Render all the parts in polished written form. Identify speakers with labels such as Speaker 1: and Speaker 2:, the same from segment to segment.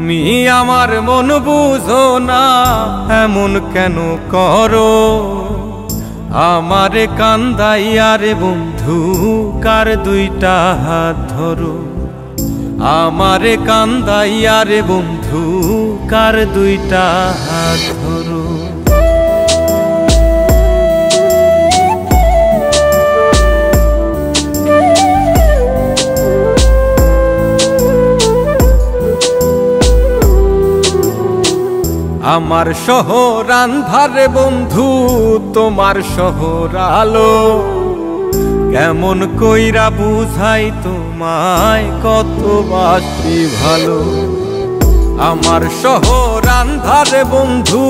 Speaker 1: তুমি আমার মন বুঝো না, এমন কেন করো? আমারে কান্দাইয়া রে বন্ধু কার দুইটা হাত ধরো। আমারে কান্দাইয়া রে বন্ধু কার দুইটা হাত ধরো। আমার শহর আন্ধারে বন্ধু, তোমার শহর আলো। কেমন কইরা বুঝাই তোমায় কত বাসি ভালো। আমার শহর আন্ধারে বন্ধু,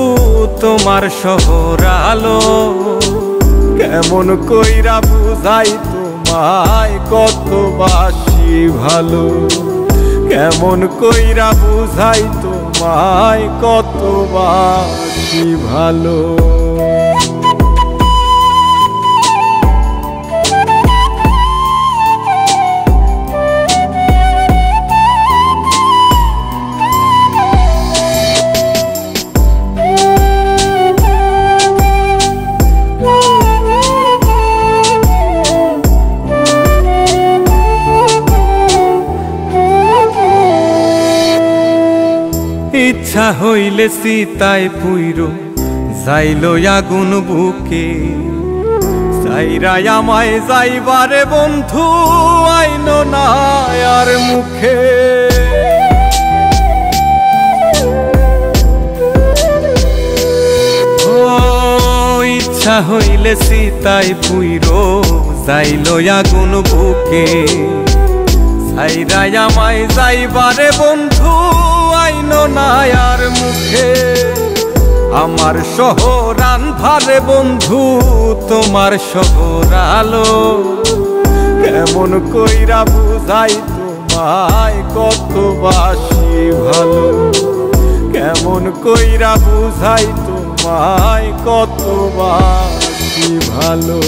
Speaker 1: তোমার শহর আলো। কেমন কইরা বুঝাই তোমায় কত বাসি ভালো। কেমন কইরা বুঝাই তোমায় কত বাসি ভালো। ইচ্ছা হইলে সীতায় পুইরো যাইলো আগুন বুকে। সাইরাই আমায় যাইবারে বন্ধু আইনো না আর মুখে। ও ইচ্ছা হইলে সীতায় পুইরো যাইলো আগুন বুকে। সাইরাই আমায় যাইবারে বন্ধু আইনো না আর মুখে। আমার শহর আন্ধারে বন্ধু, তোমার শহর আলো। কেমন কইরা বুঝাই তোমায় কত বাসি ভালো। কেমন কইরা বুঝাই তোমায় কত বাসি ভালো।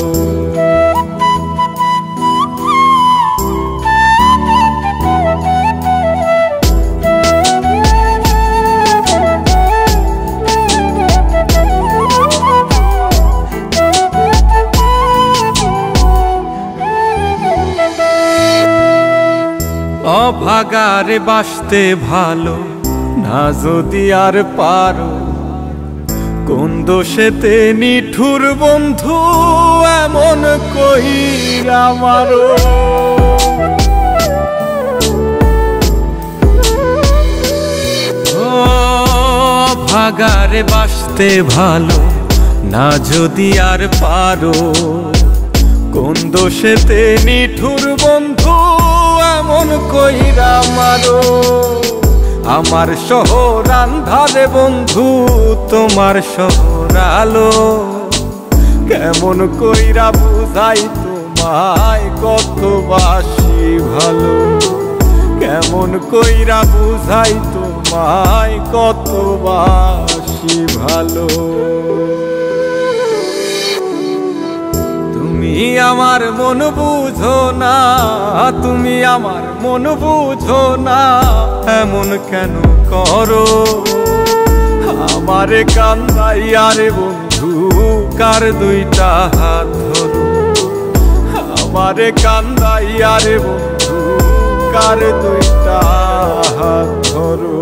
Speaker 1: অভাগারে বাসতে ভালো না যদি আর পারো। কোন দোষেতে নিঠুর বন্ধু এমন কইরা মারো। অভাগারে বাসতে ভালো না যদি আর পারো। কোন দোষেতে নিঠুর বন্ধু এমন কইরা মারো। আমার শহর আন্ধারে বন্ধু, তোমার শহর আলো। কেমন কইরা বুঝাই তোমায় কত বাসি ভালো। কেমন কইরা বুঝাই তোমায় কত বাসি ভালো। তুমি আমার মন বুঝো না, তুমি আমার মন বুঝো না, এমন কেন করো? আমারে কান্দাইয়া রে বন্ধু কার দুইটা হাত ধরো। আমারে কান্দাইয়া রে বন্ধু কার দুইটা হাত ধরো।